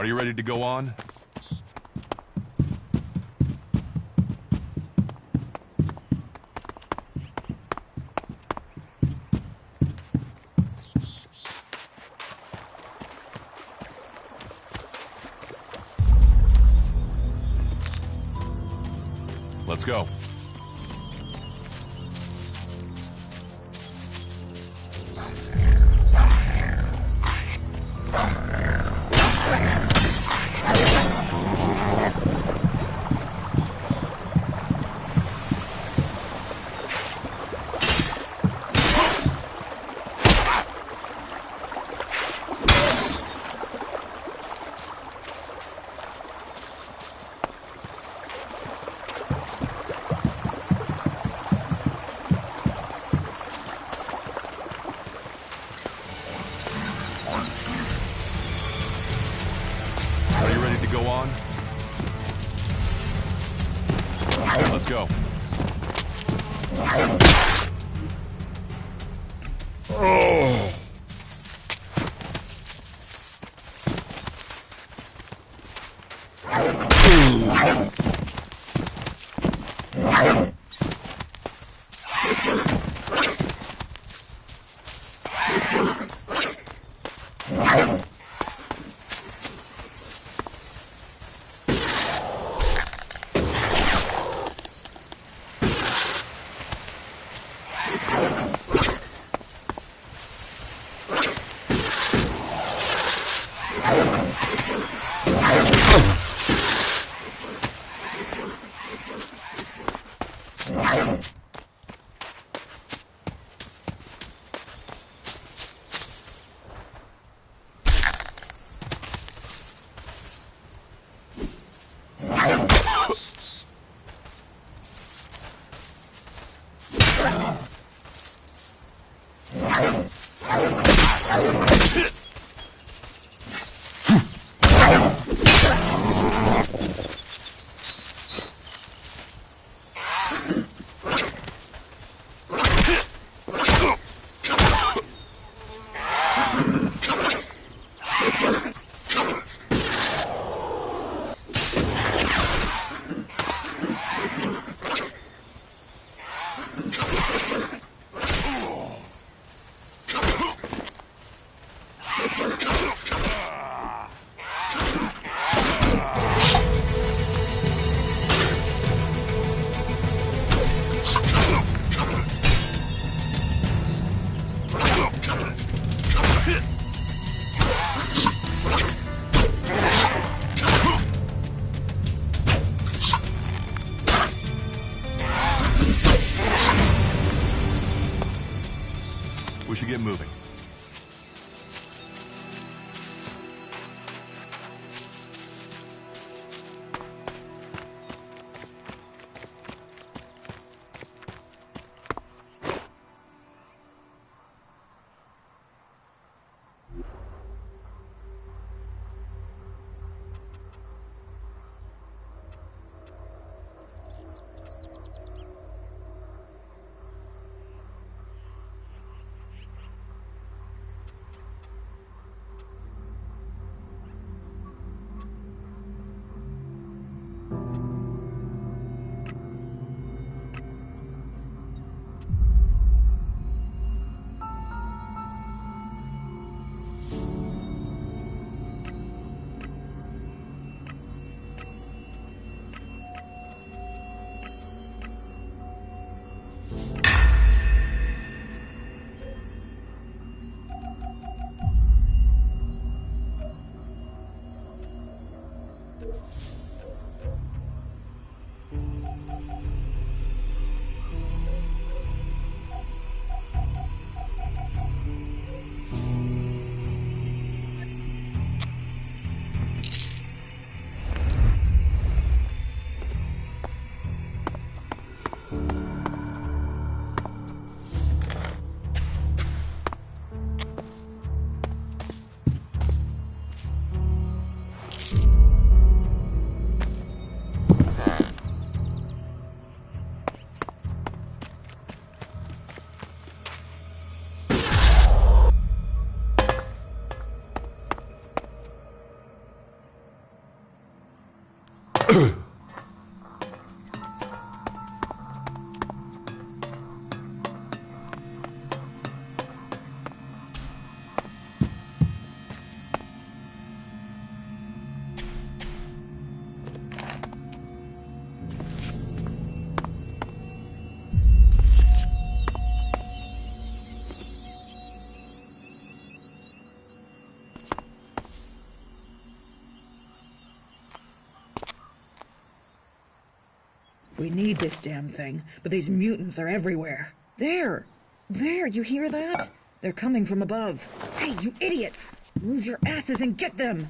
Are you ready to go on? Let's go. Go on. Let's go. Oh. We should get moving. We need this damn thing, but these mutants are everywhere. There! There, you hear that? They're coming from above. Hey, you idiots! Move your asses and get them!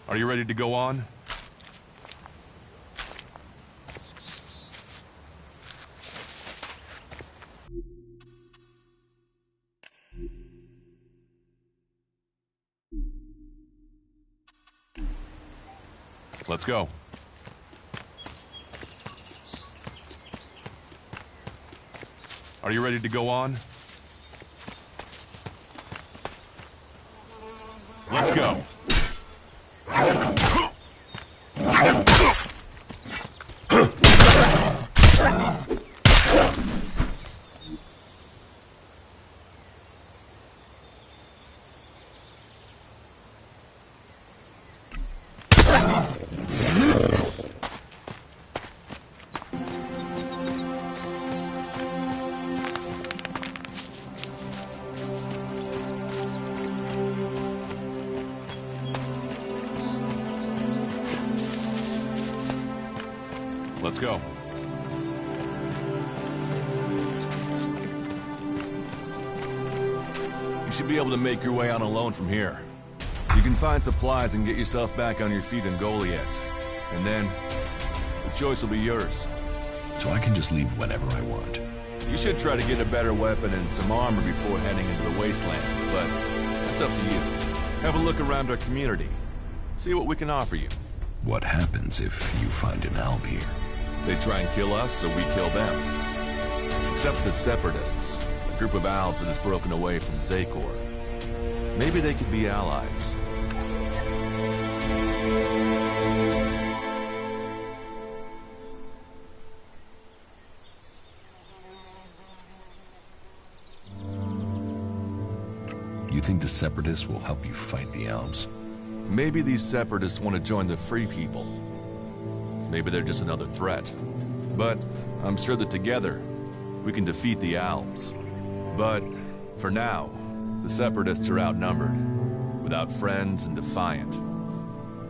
Are you ready to go on? Let's go. Are you ready to go on? Let's go. Let's go. You should be able to make your way out alone from here. You can find supplies and get yourself back on your feet in Goliath. And then, the choice will be yours. So I can just leave whenever I want. You should try to get a better weapon and some armor before heading into the wastelands, but that's up to you. Have a look around our community. See what we can offer you. What happens if you find an alb here? They try and kill us, so we kill them. Except the Separatists, a group of Albs that has broken away from Zakor. Maybe they could be allies. You think the Separatists will help you fight the Albs? Maybe these Separatists want to join the Free People. Maybe they're just another threat. But I'm sure that together, we can defeat the Albs. But for now, the Separatists are outnumbered, without friends and defiant.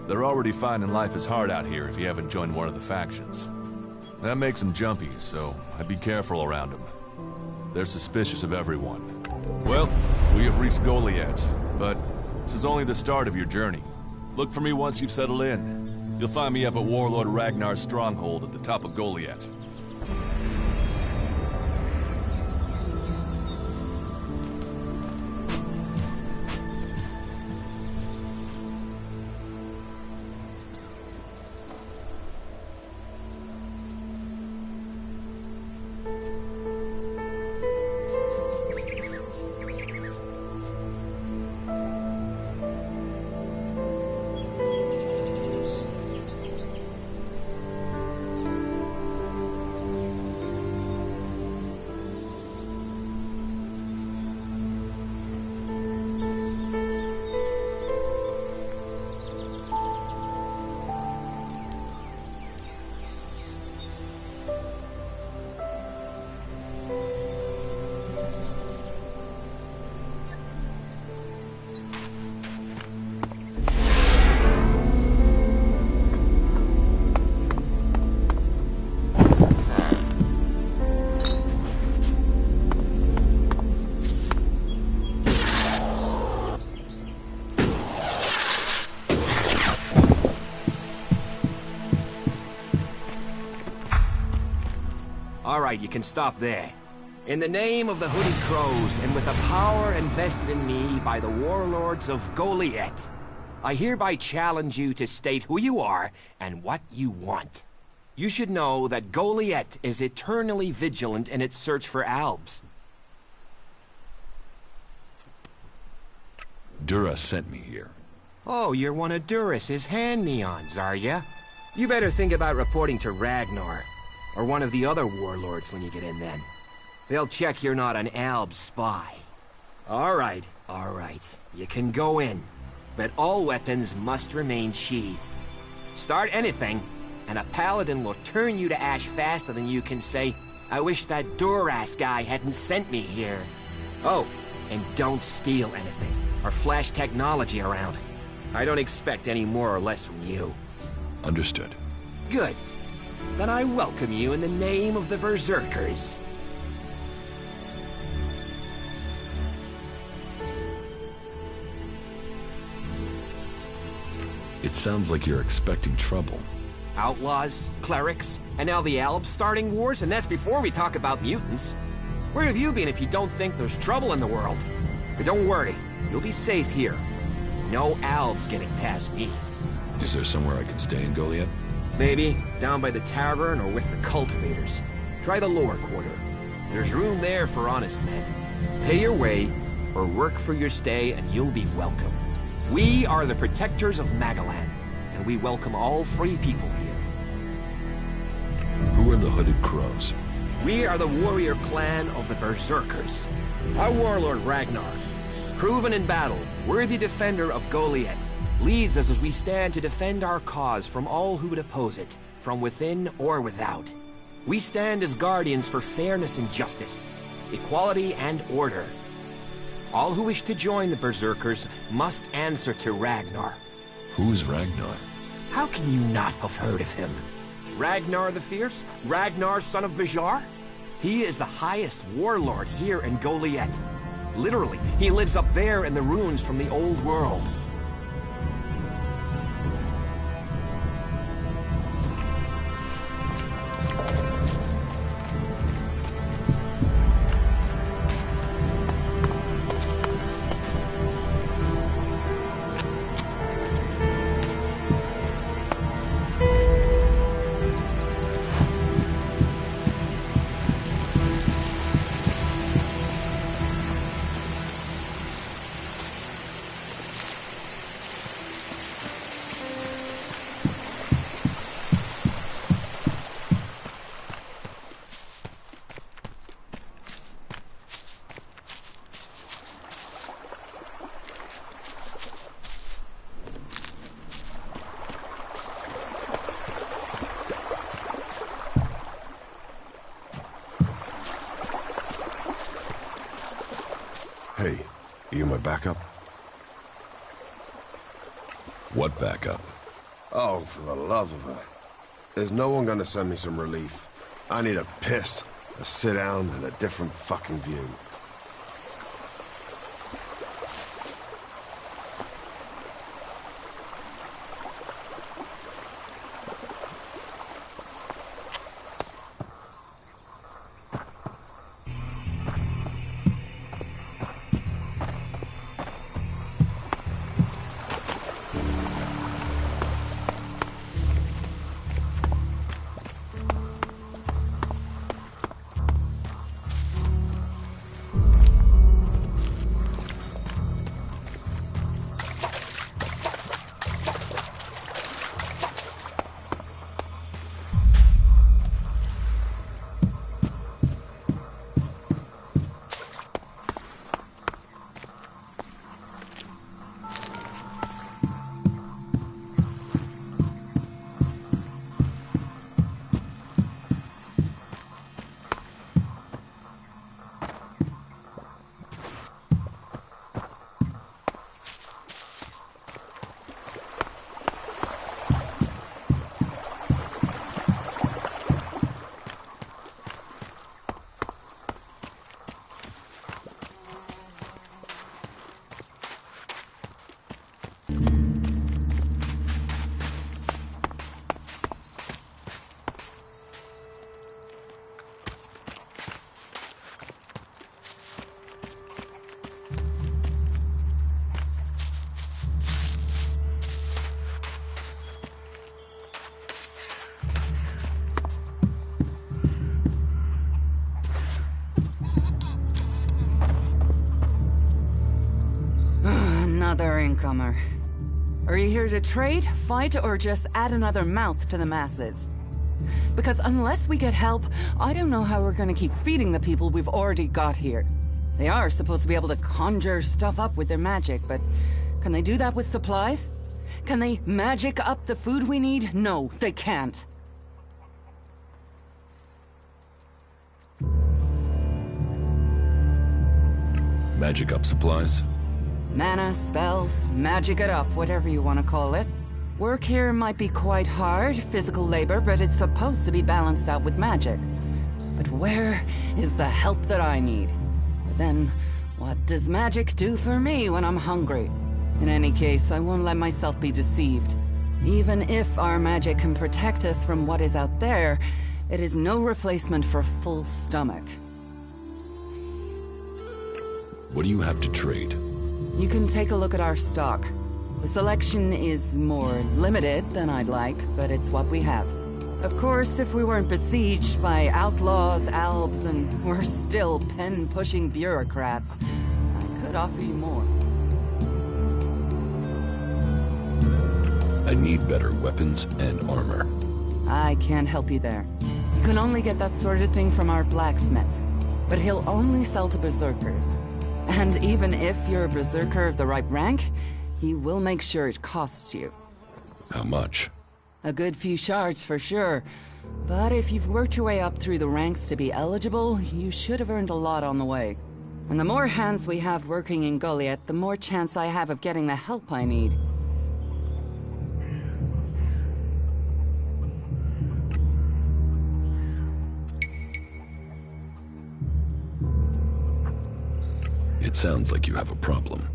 They're already finding life is hard out here if you haven't joined one of the factions. That makes them jumpy, so I'd be careful around them. They're suspicious of everyone. Well, we have reached Goliath, but this is only the start of your journey. Look for me once you've settled in. You'll find me up at Warlord Ragnar's stronghold at the top of Goliath. All right, you can stop there. In the name of the Hooded Crows, and with the power invested in me by the warlords of Goliath, I hereby challenge you to state who you are and what you want. You should know that Goliath is eternally vigilant in its search for Albs. Dura sent me here. Oh, you're one of Duras's hand-me-ons, are ya? You better think about reporting to Ragnar, or one of the other warlords when you get in then. They'll check you're not an Alb spy. All right. You can go in, but all weapons must remain sheathed. Start anything, and a paladin will turn you to ash faster than you can say, I wish that Duras guy hadn't sent me here. Oh, and don't steal anything, or flash technology around. I don't expect any more or less from you. Understood. Good. Then I welcome you in the name of the Berserkers. It sounds like you're expecting trouble. Outlaws, clerics, and now the Alps starting wars, and that's before we talk about mutants. Where have you been if you don't think there's trouble in the world? But don't worry, you'll be safe here. No Alps getting past me. Is there somewhere I can stay in Goliath? Maybe down by the tavern or with the cultivators. Try the lower quarter. There's room there for honest men. Pay your way, or work for your stay, and you'll be welcome. We are the protectors of Magalan, and we welcome all free people here. Who are the Hooded Crows? We are the warrior clan of the Berserkers. Our warlord Ragnar, proven in battle, worthy defender of Goliath, leads us as we stand to defend our cause from all who would oppose it, from within or without. We stand as guardians for fairness and justice, equality and order. All who wish to join the Berserkers must answer to Ragnar. Who's Ragnar? How can you not have heard of him? Ragnar the Fierce? Ragnar, son of Bajar? He is the highest warlord here in Goliath. Literally, he lives up there in the ruins from the old world. Hey, you my backup? What backup? Oh, for the love of her. There's no one gonna send me some relief. I need a piss, a sit down, and a different fucking view. Another incomer. Are you here to trade, fight, or just add another mouth to the masses? Because unless we get help, I don't know how we're gonna keep feeding the people we've already got here. They are supposed to be able to conjure stuff up with their magic, but can they do that with supplies? Can they magic up the food we need? No, they can't. Magic up supplies? Mana, spells, magic it up, whatever you want to call it. Work here might be quite hard, physical labor, but it's supposed to be balanced out with magic. But where is the help that I need? But then, what does magic do for me when I'm hungry? In any case, I won't let myself be deceived. Even if our magic can protect us from what is out there, it is no replacement for a full stomach. What do you have to trade? You can take a look at our stock. The selection is more limited than I'd like, but it's what we have. Of course, if we weren't besieged by outlaws, albs, and we're still pen-pushing bureaucrats, I could offer you more. I need better weapons and armor. I can't help you there. You can only get that sort of thing from our blacksmith. But he'll only sell to berserkers. And even if you're a berserker of the right rank, he will make sure it costs you. How much? A good few shards for sure. But if you've worked your way up through the ranks to be eligible, you should have earned a lot on the way. And the more hands we have working in Goliath, the more chance I have of getting the help I need. It sounds like you have a problem.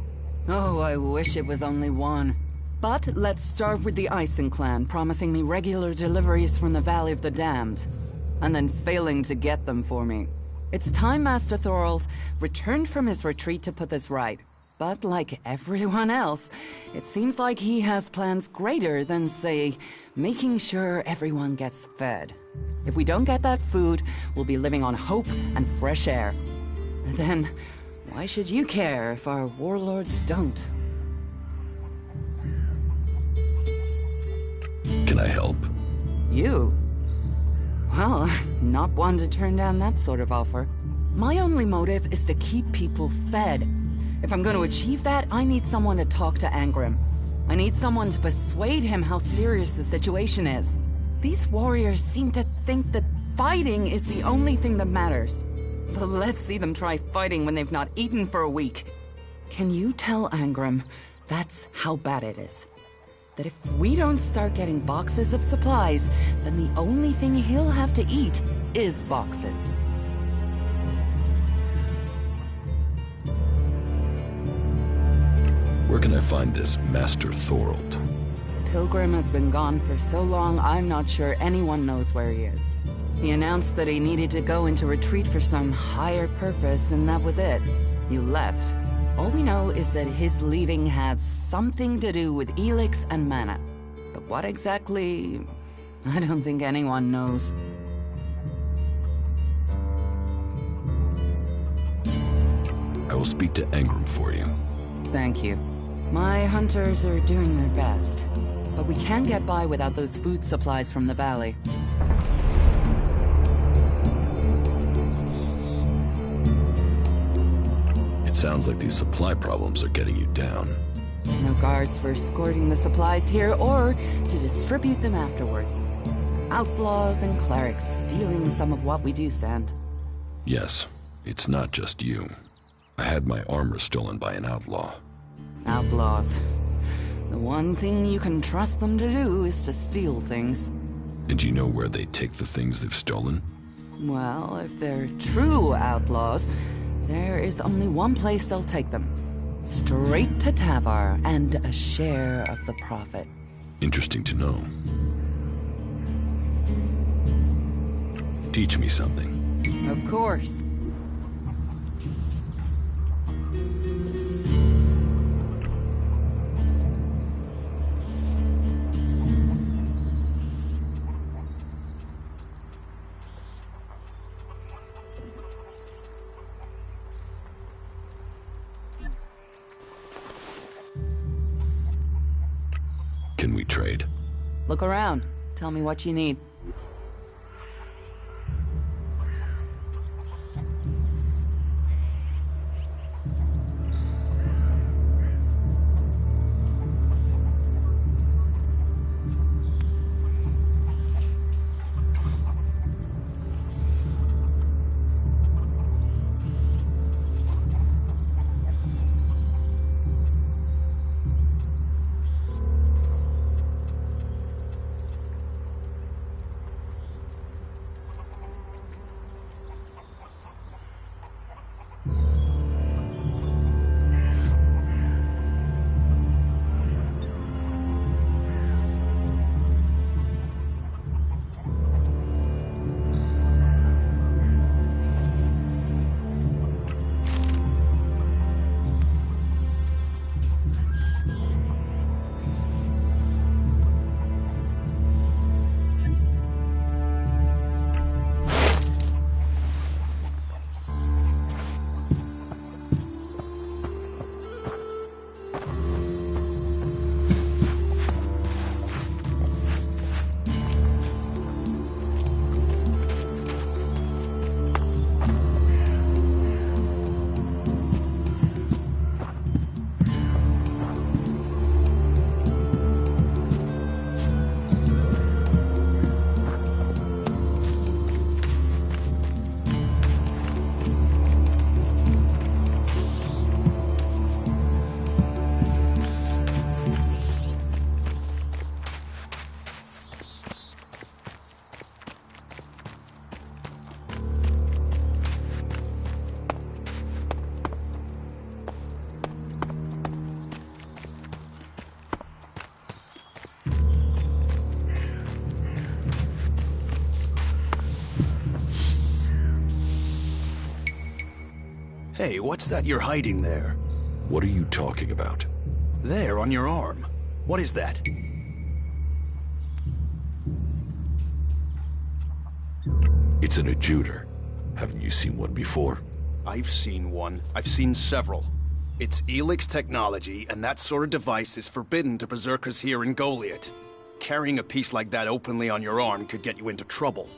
Oh, I wish it was only one. But let's start with the Ison clan promising me regular deliveries from the Valley of the Damned, and then failing to get them for me. It's time Master Thorald returned from his retreat to put this right. But like everyone else, it seems like he has plans greater than, say, making sure everyone gets fed. If we don't get that food, we'll be living on hope and fresh air. Then, why should you care if our warlords don't? Can I help? You? Well, I'm not one to turn down that sort of offer. My only motive is to keep people fed. If I'm going to achieve that, I need someone to talk to Angrim. I need someone to persuade him how serious the situation is. These warriors seem to think that fighting is the only thing that matters. But let's see them try fighting when they've not eaten for a week. Can you tell Angrim that's how bad it is? That if we don't start getting boxes of supplies, then the only thing he'll have to eat is boxes. Where can I find this Master Thorald? Pilgrim has been gone for so long, I'm not sure anyone knows where he is. He announced that he needed to go into retreat for some higher purpose, and that was it. He left. All we know is that his leaving had something to do with Elex and mana. But what exactly, I don't think anyone knows. I will speak to Angrim for you. Thank you. My hunters are doing their best, but we can't get by without those food supplies from the valley. It sounds like these supply problems are getting you down. No guards for escorting the supplies here or to distribute them afterwards. Outlaws and clerics stealing some of what we do send. Yes, it's not just you. I had my armor stolen by an outlaw. Outlaws. The one thing you can trust them to do is to steal things. And do you know where they take the things they've stolen? Well, if they're true outlaws, there is only one place they'll take them. Straight to Tavar and a share of the profit. Interesting to know. Teach me something. Of course. Can we trade? Look around. Tell me what you need. Hey, what's that you're hiding there? What are you talking about? There, on your arm. What is that? It's an adjuter. Haven't you seen one before? I've seen one. I've seen several. It's Elex technology, and that sort of device is forbidden to berserkers here in Goliath. Carrying a piece like that openly on your arm could get you into trouble.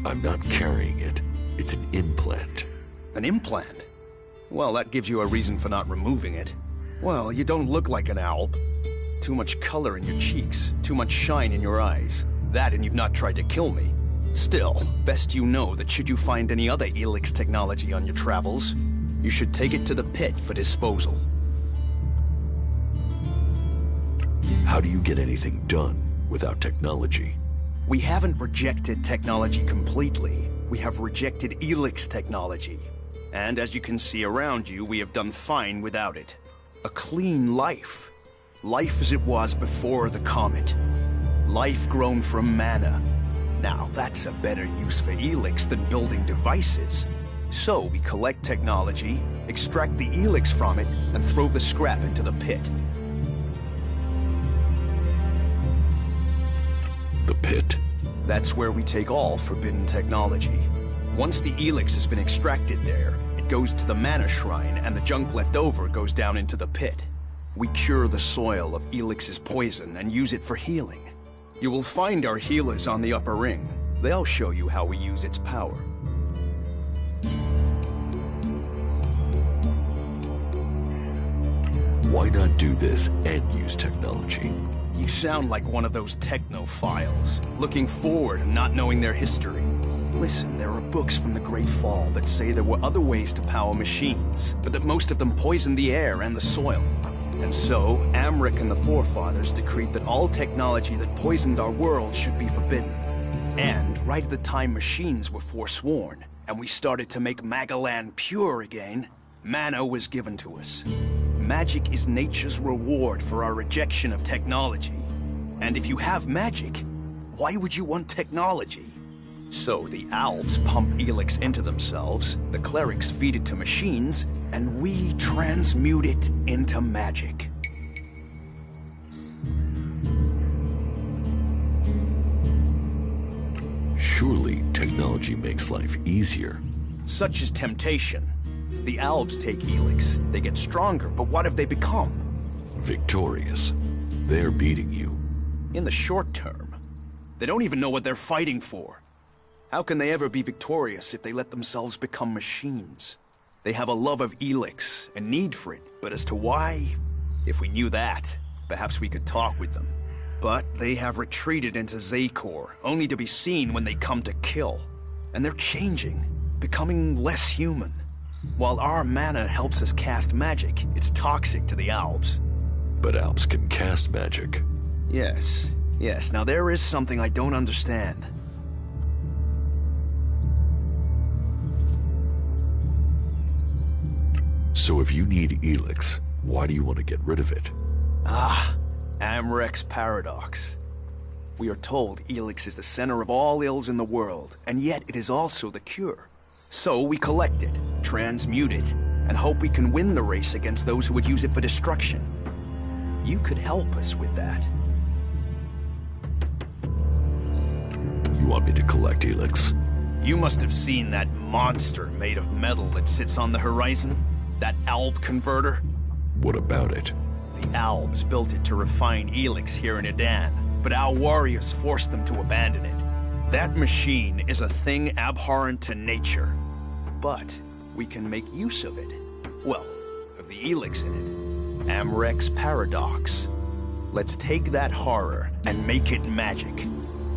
I'm not carrying it. It's an implant. An implant? Well, that gives you a reason for not removing it. Well, you don't look like an owl. Too much color in your cheeks, too much shine in your eyes. That and you've not tried to kill me. Still, best you know that should you find any other Elex technology on your travels, you should take it to the pit for disposal. How do you get anything done without technology? We haven't rejected technology completely. We have rejected Elex technology. And as you can see around you, we have done fine without it. A clean life. Life as it was before the comet. Life grown from mana. Now, that's a better use for Elex than building devices. So we collect technology, extract the Elex from it, and throw the scrap into the pit. The pit? That's where we take all forbidden technology. Once the Elex has been extracted there, it goes to the mana shrine, and the junk left over goes down into the pit. We cure the soil of Elix's poison and use it for healing. You will find our healers on the upper ring. They'll show you how we use its power. Why not do this and use technology? You sound like one of those technophiles, looking forward and not knowing their history. Listen, there are books from the Great Fall that say there were other ways to power machines, but that most of them poisoned the air and the soil. And so, Amric and the Forefathers decreed that all technology that poisoned our world should be forbidden. And right at the time machines were forsworn, and we started to make Magalan pure again, mana was given to us. Magic is nature's reward for our rejection of technology. And if you have magic, why would you want technology? So the Alps pump Elex into themselves, the clerics feed it to machines, and we transmute it into magic. Surely technology makes life easier. Such is temptation. The Alps take Elex. They get stronger, but what have they become? Victorious. They're beating you. In the short term. They don't even know what they're fighting for. How can they ever be victorious if they let themselves become machines? They have a love of Elex, a need for it, but as to why, if we knew that, perhaps we could talk with them. But they have retreated into Zakor, only to be seen when they come to kill. And they're changing, becoming less human. While our mana helps us cast magic, it's toxic to the Alps. But Alps can cast magic. Yes. Now there is something I don't understand. So if you need Elex, why do you want to get rid of it? Amrek's paradox. We are told Elex is the center of all ills in the world, and yet it is also the cure. So we collect it, transmute it, and hope we can win the race against those who would use it for destruction. You could help us with that. You want me to collect Elex? You must have seen that monster made of metal that sits on the horizon? That Alb converter? What about it? The Albs built it to refine Elex here in Edan, but our warriors forced them to abandon it. That machine is a thing abhorrent to nature. But we can make use of it. Well, of the Elex in it. Amrek's paradox. Let's take that horror and make it magic.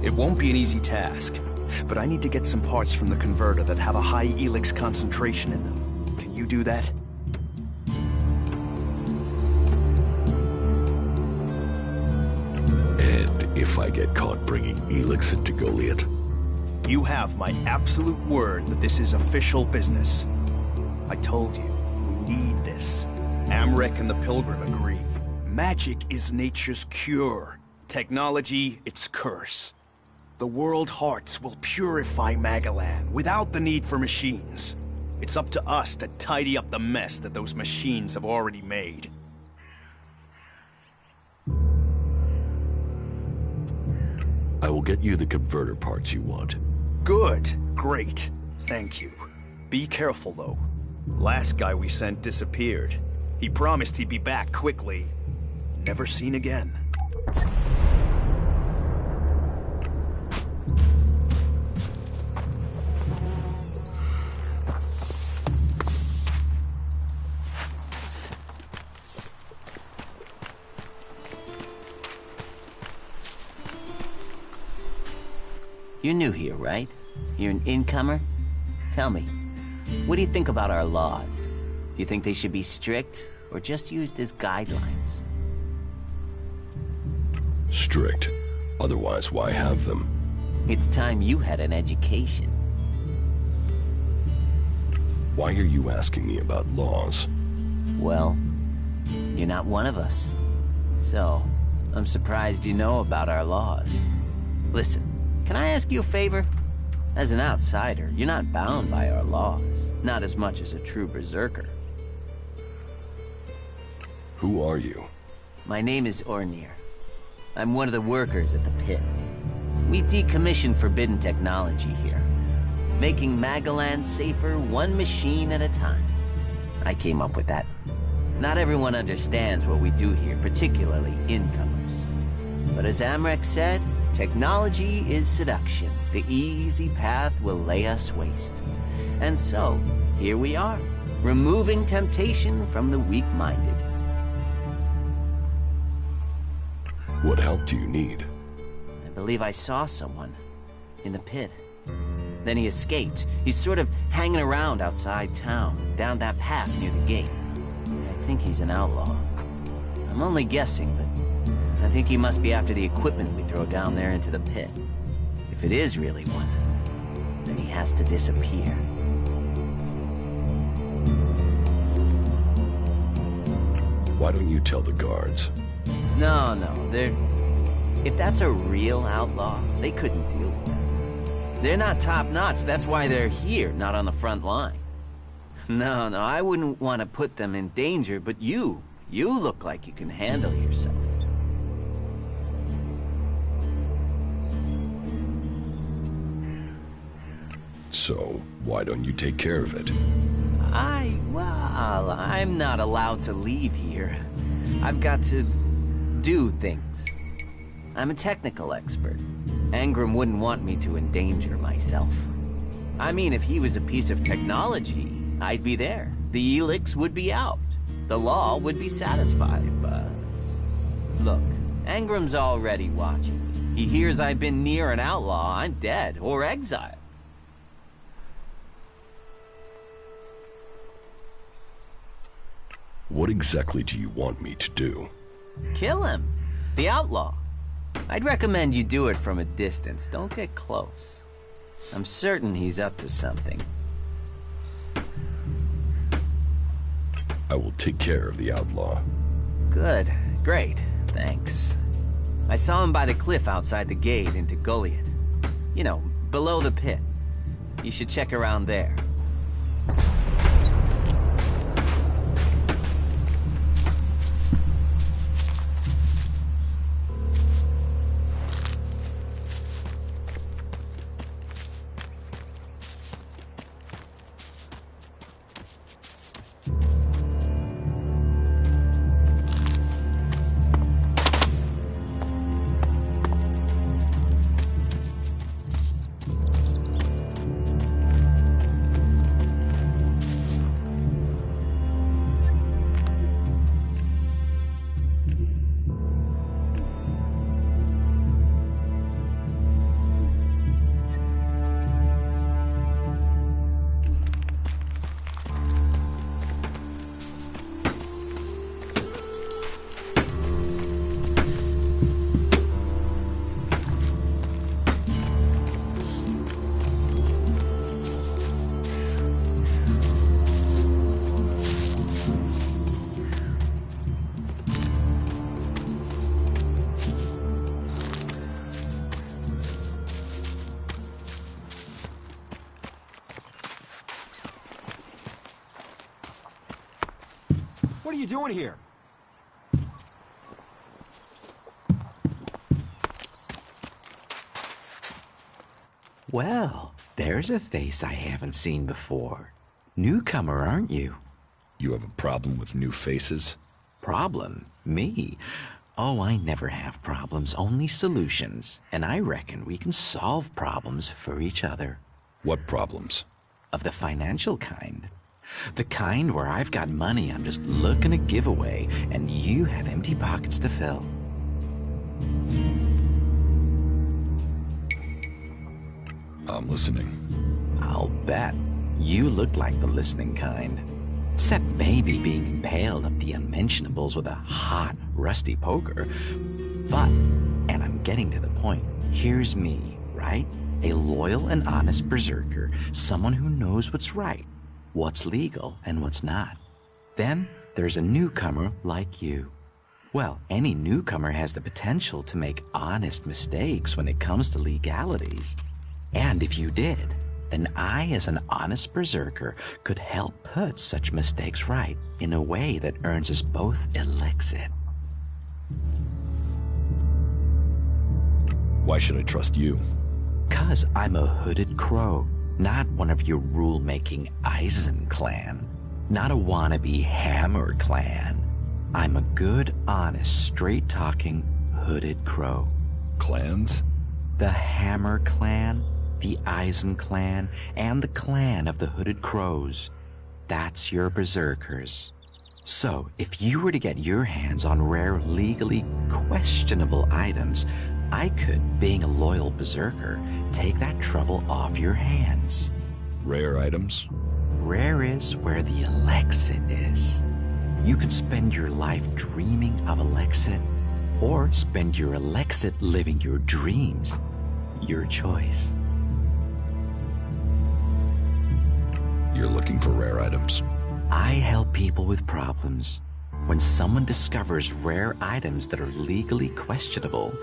It won't be an easy task, but I need to get some parts from the converter that have a high Elex concentration in them. Can you do that? And if I get caught bringing Elex into Goliath? You have my absolute word that this is official business. I told you, we need this. Amrek and the Pilgrim agree. Magic is nature's cure. Technology, its curse. The World Hearts will purify Magalan without the need for machines. It's up to us to tidy up the mess that those machines have already made. I will get you the converter parts you want. Good. Great. Thank you. Be careful, though. Last guy we sent disappeared. He promised he'd be back quickly. Never seen again. You're new here, right? You're an incomer? Tell me, what do you think about our laws? Do you think they should be strict, or just used as guidelines? Strict. Otherwise, why have them? It's time you had an education. Why are you asking me about laws? Well, you're not one of us. So, I'm surprised you know about our laws. Listen, can I ask you a favor? As an outsider, you're not bound by our laws. Not as much as a true berserker. Who are you? My name is Ornir. I'm one of the workers at the pit. We decommission forbidden technology here, making Magalan safer one machine at a time. I came up with that. Not everyone understands what we do here, particularly incomers. But as Amrek said, technology is seduction. The easy path will lay us waste. And so, here we are, removing temptation from the weak-minded. What help do you need? I believe I saw someone in the pit. Then he escaped. He's sort of hanging around outside town, down that path near the gate. I think he's an outlaw. I'm only guessing, but I think he must be after the equipment we throw down there into the pit. If it is really one, then he has to disappear. Why don't you tell the guards? No, if that's a real outlaw, they couldn't deal with that. They're not top-notch, that's why they're here, not on the front line. No, I wouldn't want to put them in danger, but you look like you can handle yourself. So, why don't you take care of it? Well, I'm not allowed to leave here. I've got to do things. I'm a technical expert. Angram wouldn't want me to endanger myself. I mean, if he was a piece of technology, I'd be there. The Elex would be out. The law would be satisfied, but... Look, Angram's already watching. He hears I've been near an outlaw, I'm dead, or exiled. What exactly do you want me to do? Kill him. The outlaw. I'd recommend you do it from a distance. Don't get close. I'm certain he's up to something. I will take care of the outlaw. Good. Great. Thanks. I saw him by the cliff outside the gate into Goliath. You know, below the pit. You should check around there. What are you doing here? Well, there's a face I haven't seen before. Newcomer, aren't you? You have a problem with new faces? Problem? Me? Oh, I never have problems, only solutions. And I reckon we can solve problems for each other. What problems? Of the financial kind. The kind where I've got money I'm just looking to give away, and you have empty pockets to fill. I'm listening. I'll bet. You look like the listening kind. Except maybe being impaled up the unmentionables with a hot, rusty poker. But, and I'm getting to the point, here's me, right? A loyal and honest berserker, someone who knows what's right, what's legal and what's not. Then there's a newcomer like you. Well, any newcomer has the potential to make honest mistakes when it comes to legalities. And if you did, then I, as an honest berserker, could help put such mistakes right in a way that earns us both Elexit. Why should I trust you? 'Cause I'm a hooded crow, not one of your rule-making Eisen clan, not a wannabe Hammer clan. I'm a good, honest, straight-talking, hooded crow. Clans? The Hammer clan, the Eisen clan, and the clan of the Hooded Crows. That's your berserkers. So, if you were to get your hands on rare, legally questionable items, I could, being a loyal berserker, take that trouble off your hands. Rare items? Rare is where the Elexit is. You could spend your life dreaming of Elexit, or spend your Elexit living your dreams. Your choice. You're looking for rare items. I help people with problems. When someone discovers rare items that are legally questionable,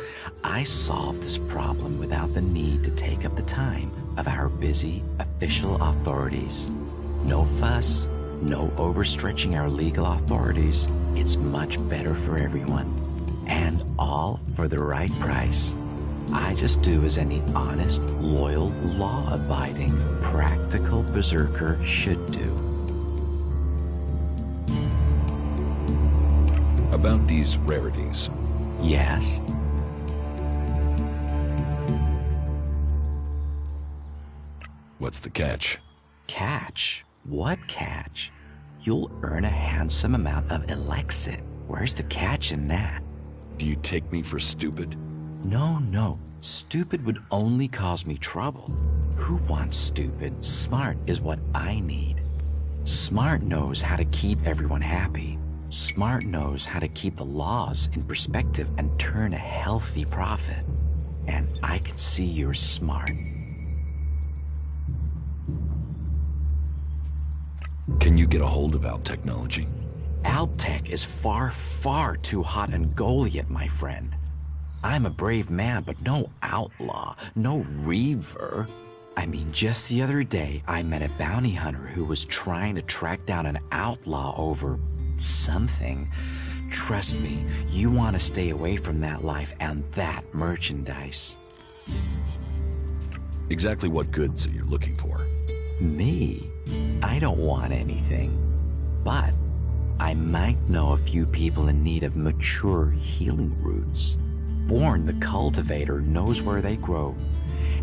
I solve this problem without the need to take up the time of our busy official authorities. No fuss, no overstretching our legal authorities. It's much better for everyone. And all for the right price. I just do as any honest, loyal, law-abiding, practical berserker should do. About these rarities. Yes? What's the catch? Catch? What catch? You'll earn a handsome amount of Elexit. Where's the catch in that? Do you take me for stupid? No. Stupid would only cause me trouble. Who wants stupid? Smart is what I need. Smart knows how to keep everyone happy. Smart knows how to keep the laws in perspective and turn a healthy profit. And I can see you're smart. Can you get a hold of Alp technology? Alp tech is far, far too hot and Goliath, my friend. I'm a brave man, but no outlaw, no reaver. I mean, just the other day, I met a bounty hunter who was trying to track down an outlaw over something. Trust me, you want to stay away from that life and that merchandise. Exactly what goods are you looking for? Me? I don't want anything. But I might know a few people in need of mature healing roots. Born the cultivator knows where they grow.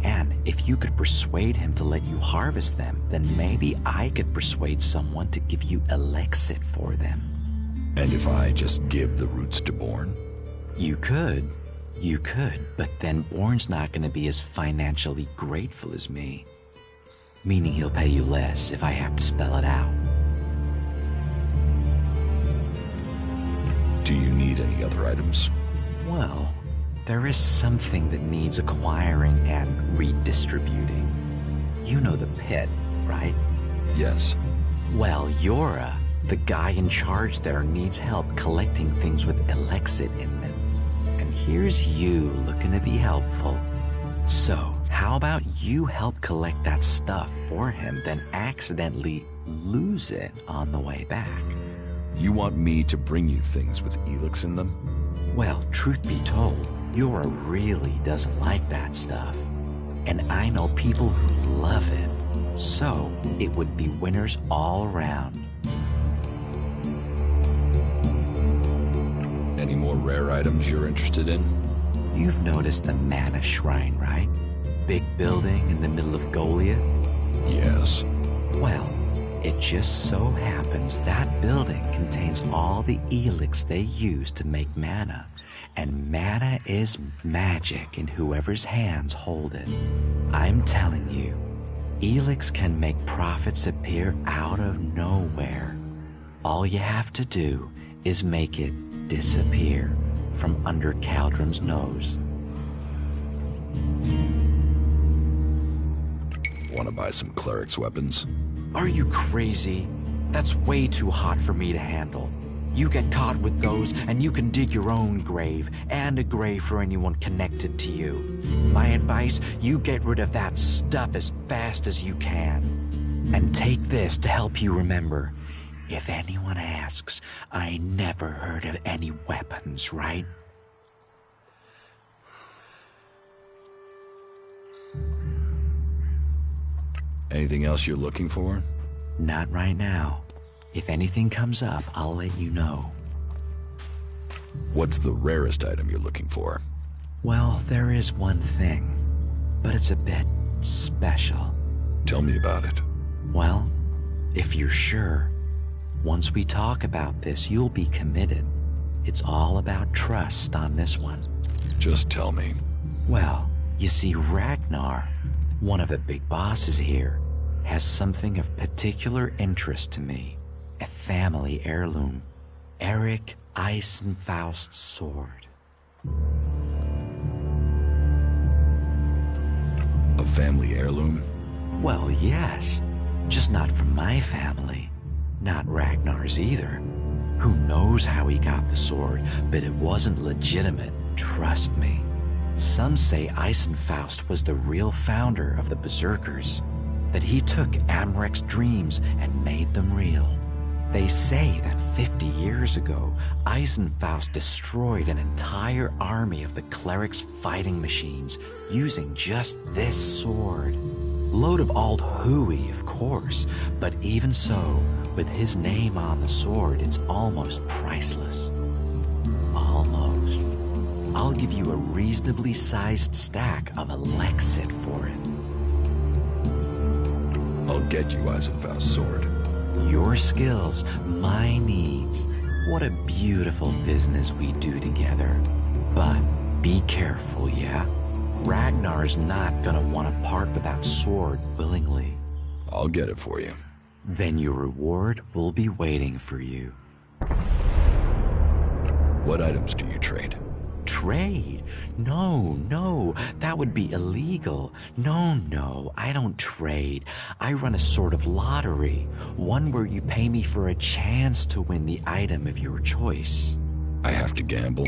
And if you could persuade him to let you harvest them, then maybe I could persuade someone to give you Elexit for them. And if I just give the roots to Born? You could, but then Born's not going to be as financially grateful as me. Meaning he'll pay you less if I have to spell it out. Do you need any other items? Well, there is something that needs acquiring and redistributing. You know the pit, right? Yes. Well, Yora, the guy in charge there, needs help collecting things with Elexit in them. And here's you looking to be helpful. So, how about you help collect that stuff for him, then accidentally lose it on the way back? You want me to bring you things with Elex in them? Well, truth be told, Yura really doesn't like that stuff. And I know people who love it. So, it would be winners all around. Any more rare items you're interested in? You've noticed the Mana Shrine, right? Big building in the middle of Goliath? Yes. Well, it just so happens that building contains all the Elex they use to make mana. And mana is magic in whoever's hands hold it. I'm telling you, Elex can make profits appear out of nowhere. All you have to do is make it disappear from under Caldron's nose. Want to buy some cleric's weapons? Are you crazy? That's way too hot for me to handle. You get caught with those, and you can dig your own grave, and a grave for anyone connected to you. My advice, you get rid of that stuff as fast as you can. And take this to help you remember. If anyone asks, I never heard of any weapons, right? Anything else you're looking for? Not right now. If anything comes up, I'll let you know. What's the rarest item you're looking for? Well, there is one thing, but it's a bit special. Tell me about it. Well, if you're sure, once we talk about this, you'll be committed. It's all about trust on this one. Just tell me. Well, you see, Ragnar, one of the big bosses here, has something of particular interest to me. A family heirloom. Eric Eisenfaust's sword. A family heirloom? Well, yes. Just not from my family. Not Ragnar's either. Who knows how he got the sword, but it wasn't legitimate, trust me. Some say Eisenfaust was the real founder of the Berserkers, that he took Amrek's dreams and made them real. They say that 50 years ago, Eisenfaust destroyed an entire army of the clerics' fighting machines using just this sword. Load of old hooey, of course, but even so, with his name on the sword, it's almost priceless. Almost. I'll give you a reasonably sized stack of Elexit for it. I'll get you Eisenfaust's sword. Your skills, my needs. What a beautiful business we do together. But be careful, yeah? Ragnar's not gonna want to part with that sword willingly. I'll get it for you. Then your reward will be waiting for you. What items do you trade? Trade? No, that would be illegal. No, I don't trade. I run a sort of lottery, one where you pay me for a chance to win the item of your choice. I have to gamble?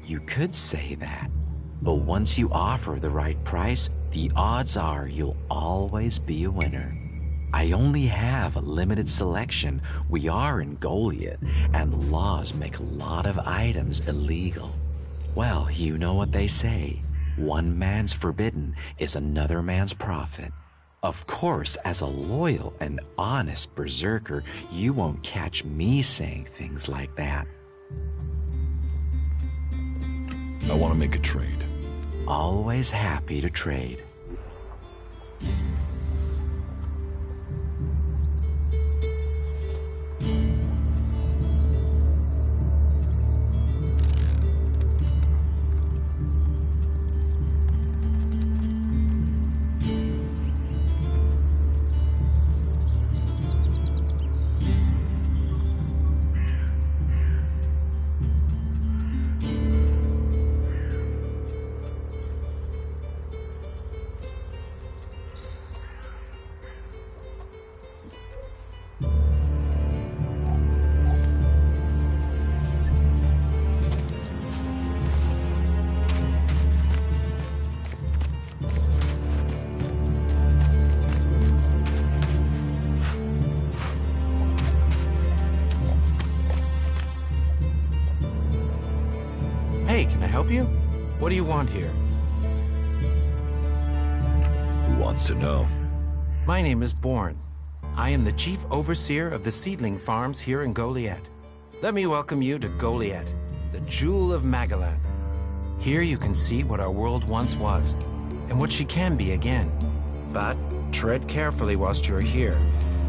You could say that, but once you offer the right price, the odds are you'll always be a winner. I only have a limited selection. We are in Goliath, and the laws make a lot of items illegal. Well, you know what they say. One man's forbidden is another man's profit. Of course, as a loyal and honest berserker, you won't catch me saying things like that. I want to make a trade. Always happy to trade. help you? What do you want here? Who wants to know? My name is Bourne. I am the Chief Overseer of the seedling farms here in Goliet. Let me welcome you to Goliet, the jewel of Magellan. Here you can see what our world once was, and what she can be again. But tread carefully whilst you're here.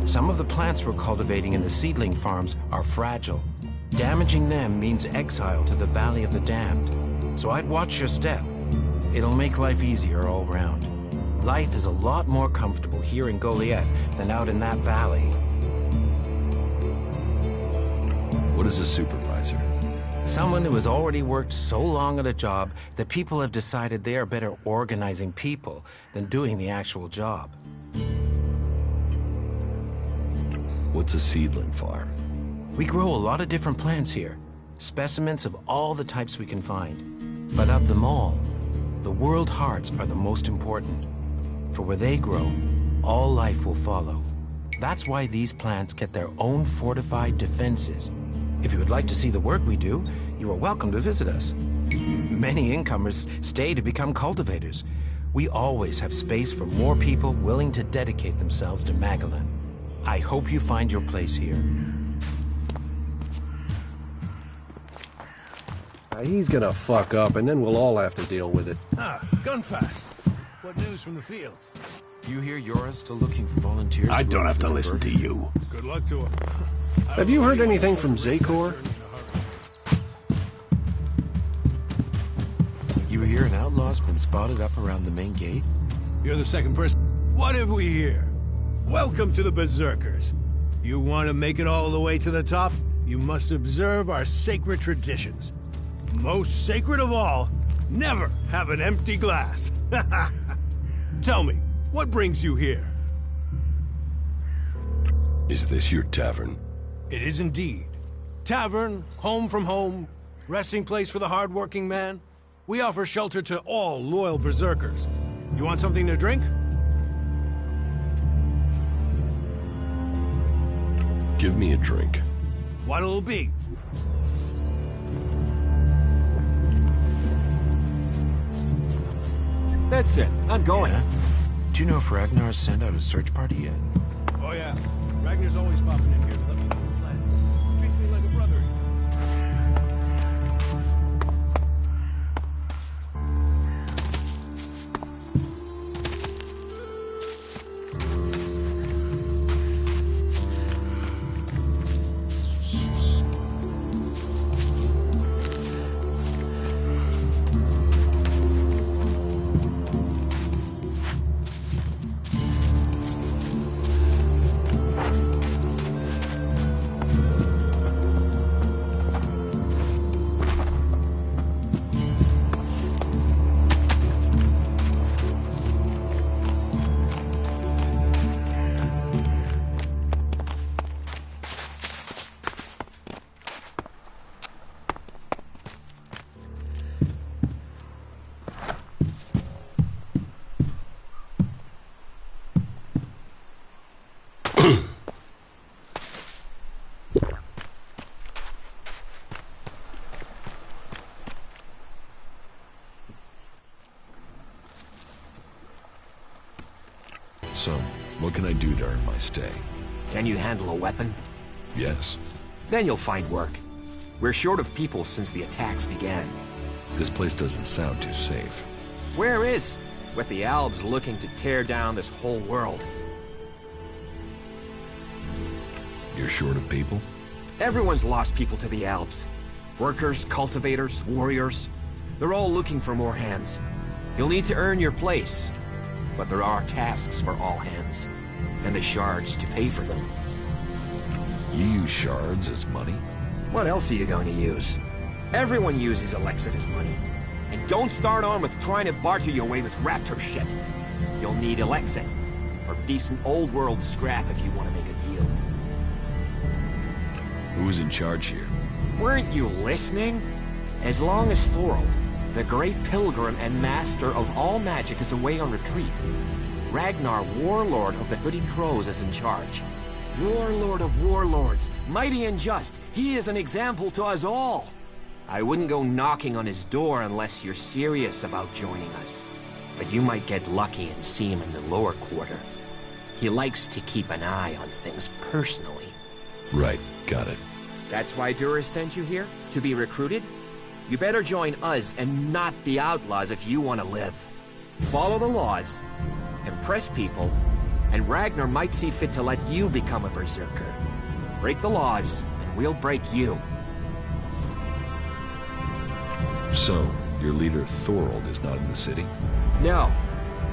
Some of the plants we're cultivating in the seedling farms are fragile. Damaging them means exile to the Valley of the Damned. So I'd watch your step. It'll make life easier all round. Life is a lot more comfortable here in Goliet than out in that valley. What is a supervisor? Someone who has already worked so long at a job that people have decided they are better organizing people than doing the actual job. What's a seedling farm? We grow a lot of different plants here, specimens of all the types we can find. But of them all, the world hearts are the most important. For where they grow, all life will follow. That's why these plants get their own fortified defenses. If you would like to see the work we do, you are welcome to visit us. Many incomers stay to become cultivators. We always have space for more people willing to dedicate themselves to Magellan. I hope you find your place here. He's gonna fuck up, and then we'll all have to deal with it. Ah, Gunfast. What news from the fields? You hear you're still looking for volunteers? I don't have to listen to you. Good luck to him. Have you heard anything from Zakor? You hear an outlaw's been spotted up around the main gate? You're the second person. What have we here? Welcome to the Berserkers. You want to make it all the way to the top? You must observe our sacred traditions. Most sacred of all, never have an empty glass. Tell me, what brings you here? Is this your tavern? It is indeed. Tavern, home from home, resting place for the hard-working man. We offer shelter to all loyal Berserkers. You want something to drink? Give me a drink. What'll it be? That's it. I'm going. Yeah. Do you know if Ragnar's sent out a search party yet? Oh yeah. Ragnar's always popping in here to let me know his plans. Treats me like a brother. So, what can I do to earn my stay? Can you handle a weapon? Yes. Then you'll find work. We're short of people since the attacks began. This place doesn't sound too safe. Where is? With the Albs looking to tear down this whole world. You're short of people? Everyone's lost people to the Albs. Workers, cultivators, warriors. They're all looking for more hands. You'll need to earn your place. But there are tasks for all hands. And the shards to pay for them. You use shards as money? What else are you going to use? Everyone uses Elex as money. And don't start on with trying to barter your way with raptor shit. You'll need Elex or decent old world scrap if you want to make a deal. Who's in charge here? Weren't you listening? As long as Thorold, the great pilgrim and master of all magic, is away on retreat, Ragnar, warlord of the Hooded Crows, is in charge. Warlord of warlords, mighty and just, he is an example to us all. I wouldn't go knocking on his door unless you're serious about joining us. But you might get lucky and see him in the lower quarter. He likes to keep an eye on things personally. Right, got it. That's why Duras sent you here? To be recruited? You better join us and not the outlaws if you want to live. Follow the laws, impress people, and Ragnar might see fit to let you become a berserker. Break the laws, and we'll break you. So, your leader Thorold is not in the city? No.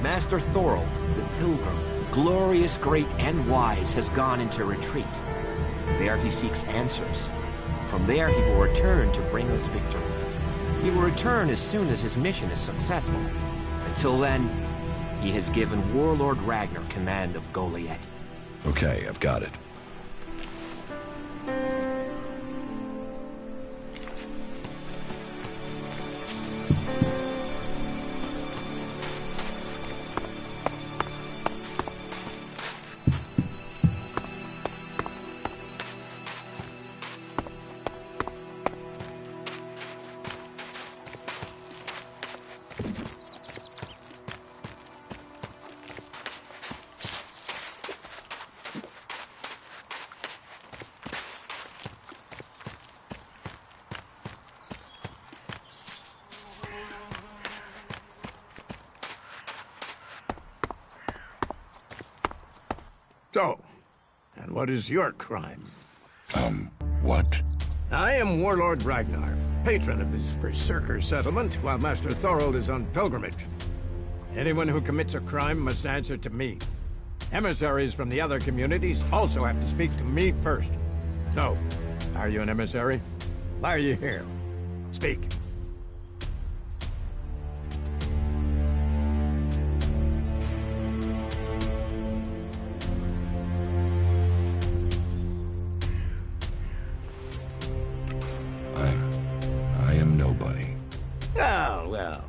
Master Thorold, the Pilgrim, glorious, great, and wise, has gone into retreat. There he seeks answers. From there he will return to bring us victory. He will return as soon as his mission is successful. Until then, he has given Warlord Ragnar command of Goliath. Okay, I've got it. So, and what is your crime? What? I am Warlord Ragnar, patron of this berserker settlement, while Master Thorold is on pilgrimage. Anyone who commits a crime must answer to me. Emissaries from the other communities also have to speak to me first. So, are you an emissary? Why are you here? Speak. I am nobody. Oh, well.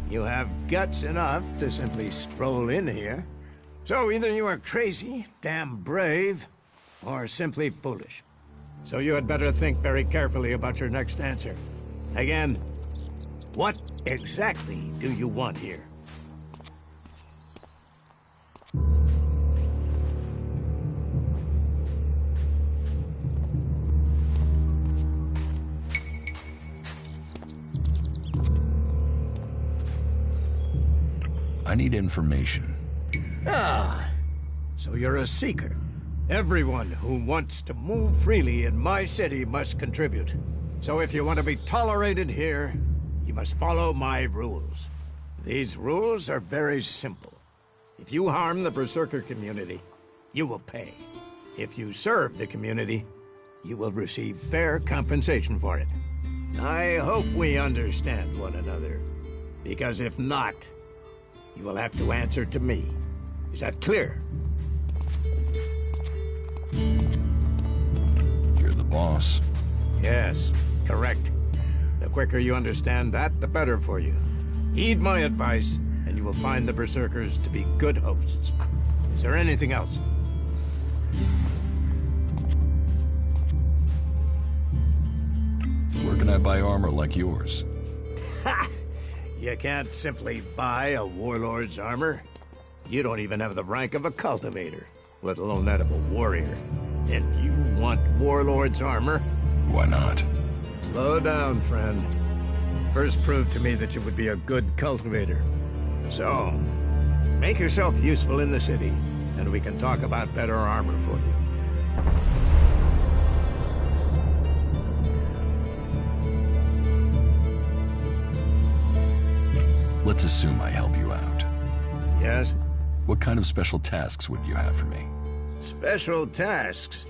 You have guts enough to simply stroll in here. So either you are crazy, damn brave, or simply foolish. So you had better think very carefully about your next answer. Again, what exactly do you want here? I need information. Ah, so you're a seeker. Everyone who wants to move freely in my city must contribute. So if you want to be tolerated here, you must follow my rules. These rules are very simple. If you harm the Berserker community, you will pay. If you serve the community, you will receive fair compensation for it. I hope we understand one another, because if not, you will have to answer to me. Is that clear? You're the boss. Yes, correct. The quicker you understand that, the better for you. Heed my advice, and you will find the Berserkers to be good hosts. Is there anything else? Where can I buy armor like yours? Ha! You can't simply buy a warlord's armor. You don't even have the rank of a cultivator, let alone that of a warrior. And you want warlord's armor? Why not? Slow down, friend. First prove to me that you would be a good cultivator. So, make yourself useful in the city, and we can talk about better armor for you. Let's assume I help you out. Yes? What kind of special tasks would you have for me? Special tasks?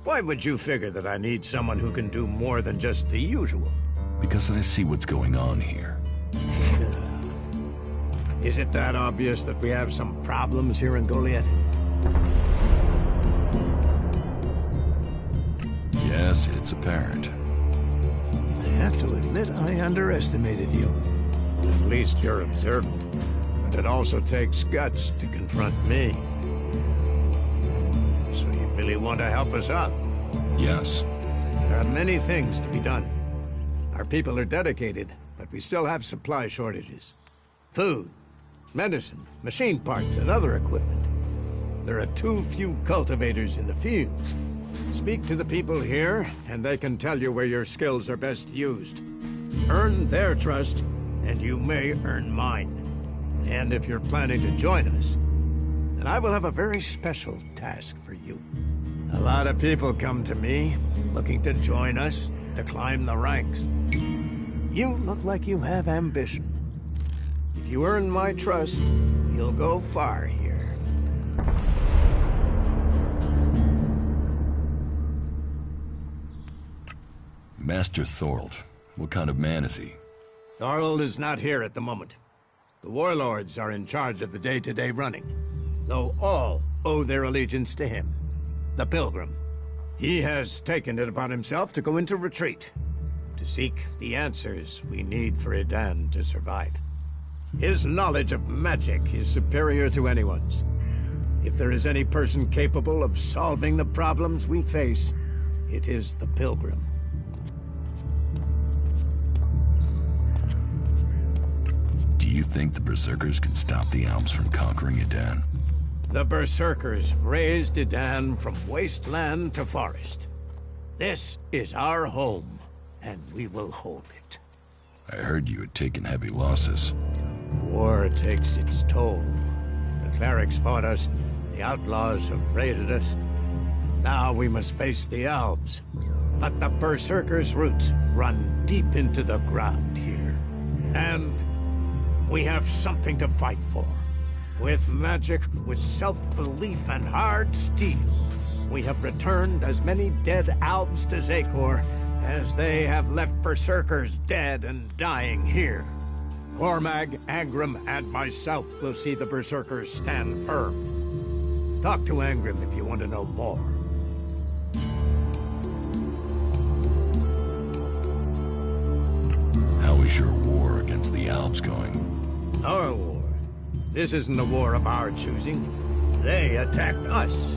Why would you figure that I need someone who can do more than just the usual? Because I see what's going on here. Is it that obvious that we have some problems here in Goliath? Yes, it's apparent. I have to admit I underestimated you. At least you're observant. But it also takes guts to confront me. So you really want to help us out? Yes. There are many things to be done. Our people are dedicated, but we still have supply shortages. Food, medicine, machine parts, and other equipment. There are too few cultivators in the fields. Speak to the people here, and they can tell you where your skills are best used. Earn their trust, and you may earn mine. And if you're planning to join us, then I will have a very special task for you. A lot of people come to me, looking to join us, to climb the ranks. You look like you have ambition. If you earn my trust, you'll go far here. Master Thorold, what kind of man is he? Thorold is not here at the moment. The warlords are in charge of the day-to-day running, though all owe their allegiance to him, the Pilgrim. He has taken it upon himself to go into retreat, to seek the answers we need for Edan to survive. His knowledge of magic is superior to anyone's. If there is any person capable of solving the problems we face, it is the Pilgrim. Do you think the Berserkers can stop the Alps from conquering Edan? The Berserkers raised Edan from wasteland to forest. This is our home, and we will hold it. I heard you had taken heavy losses. War takes its toll. The clerics fought us, the outlaws have raided us. Now we must face the elves. But the Berserkers' roots run deep into the ground here. And we have something to fight for. With magic, with self-belief and hard steel, we have returned as many dead elves to Zakor as they have left Berserkers dead and dying here. Cormag, Angrim, and myself will see the Berserkers stand firm. Talk to Angrim if you want to know more. How is your war against the Alps going? Our war? This isn't a war of our choosing. They attacked us.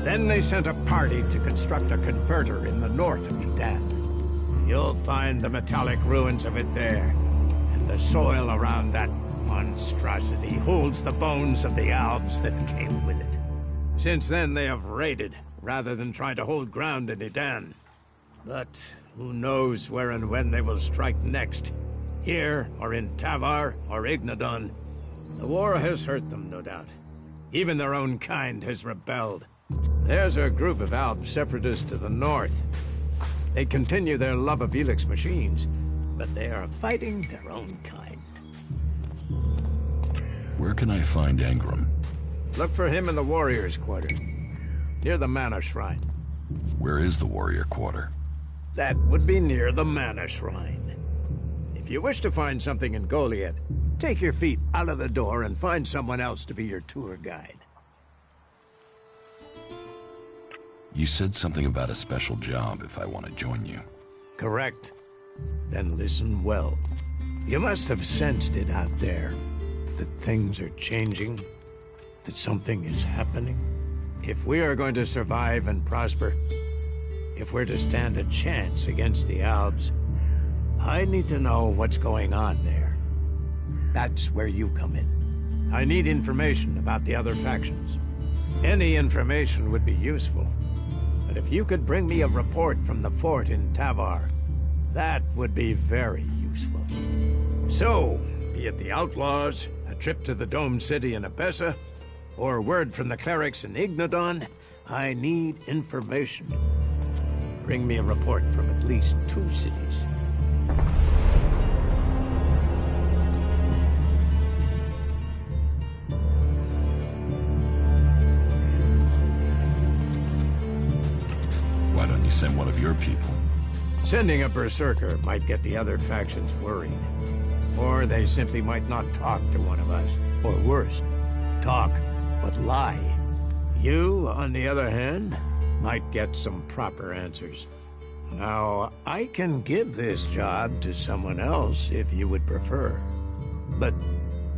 Then they sent a party to construct a converter in the north of Edan. You'll find the metallic ruins of it there. And the soil around that monstrosity holds the bones of the Alps that came with it. Since then they have raided, rather than trying to hold ground in Edan. But who knows where and when they will strike next. Here, or in Tavar, or Ignadon. The war has hurt them, no doubt. Even their own kind has rebelled. There's a group of Alp separatists to the north. They continue their love of Elex machines, but they are fighting their own kind. Where can I find Angrim? Look for him in the Warriors' Quarter, near the Mana Shrine. Where is the Warrior Quarter? That would be near the Mana Shrine. If you wish to find something in Goliath, take your feet out of the door and find someone else to be your tour guide. You said something about a special job if I want to join you. Correct. Then listen well. You must have sensed it out there, that things are changing, that something is happening. If we are going to survive and prosper, if we're to stand a chance against the Alps, I need to know what's going on there. That's where you come in. I need information about the other factions. Any information would be useful. But if you could bring me a report from the fort in Tavar, that would be very useful. So, be it the outlaws, a trip to the Dome City in Abessa, or word from the clerics in Ignadon, I need information. Bring me a report from at least 2 cities. Why don't you send one of your people? Sending a berserker might get the other factions worried. Or they simply might not talk to one of us. Or worse, talk, but lie. You, on the other hand, might get some proper answers. Now, I can give this job to someone else if you would prefer. But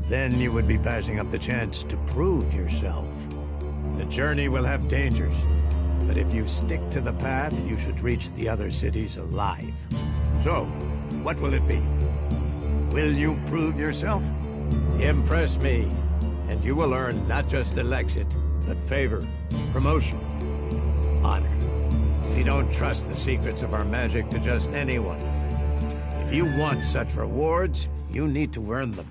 then you would be passing up the chance to prove yourself. The journey will have dangers, but if you stick to the path, you should reach the other cities alive. So, What will it be? Will you prove yourself? Impress me, and you will earn not just election, but favor, promotion, honor. We don't trust the secrets of our magic to just anyone. If you want such rewards, you need to earn them.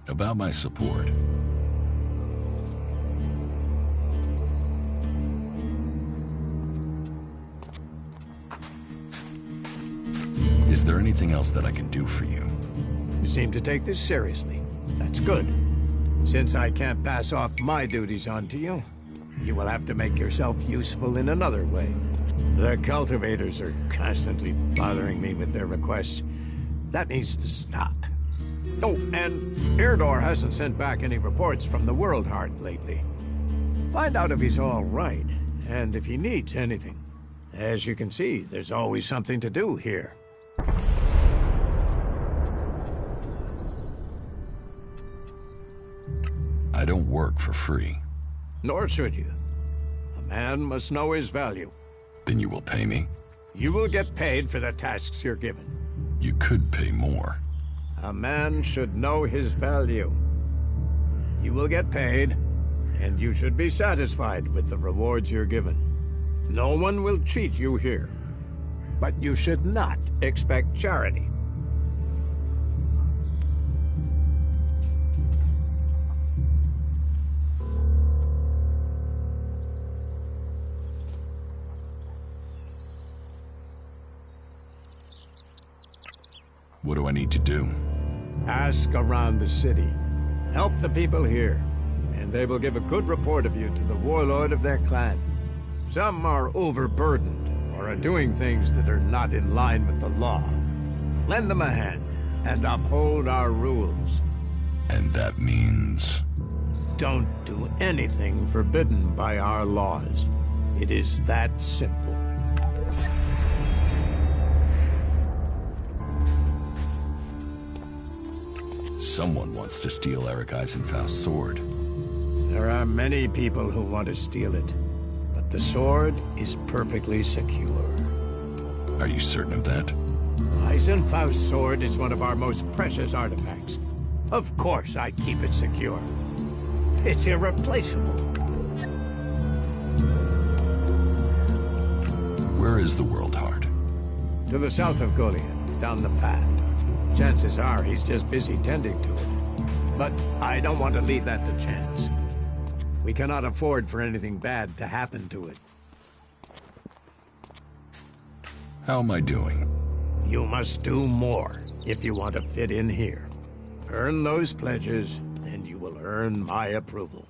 About my support. Is there anything else that I can do for you? You seem to take this seriously. That's good. Since I can't pass off my duties onto you, you will have to make yourself useful in another way. The cultivators are constantly bothering me with their requests. That needs to stop. Oh, and Irdor hasn't sent back any reports from the World Heart lately. Find out if he's all right, and if he needs anything. As you can see, there's always something to do here. I don't work for free. Nor should you. A man must know his value. Then you will pay me? You will get paid for the tasks you're given. You could pay more. A man should know his value. You will get paid, and you should be satisfied with the rewards you're given. No one will cheat you here. But you should not expect charity. What do I need to do? Ask around the city. Help the people here, and they will give a good report of you to the warlord of their clan. Some are overburdened, or are doing things that are not in line with the law. Lend them a hand, and uphold our rules. And that means... Don't do anything forbidden by our laws. It is that simple. Someone wants to steal Eric Eisenfaust's sword. There are many people who want to steal it, but the sword is perfectly secure. Are you certain of that? Eisenfaust's sword is one of our most precious artifacts. Of course I keep it secure. It's irreplaceable. Where is the World Heart? To the south of Goliath, down the path. Chances are he's just busy tending to it. But I don't want to leave that to chance. We cannot afford for anything bad to happen to it. How am I doing? You must do more if you want to fit in here. Earn those pledges, and you will earn my approval.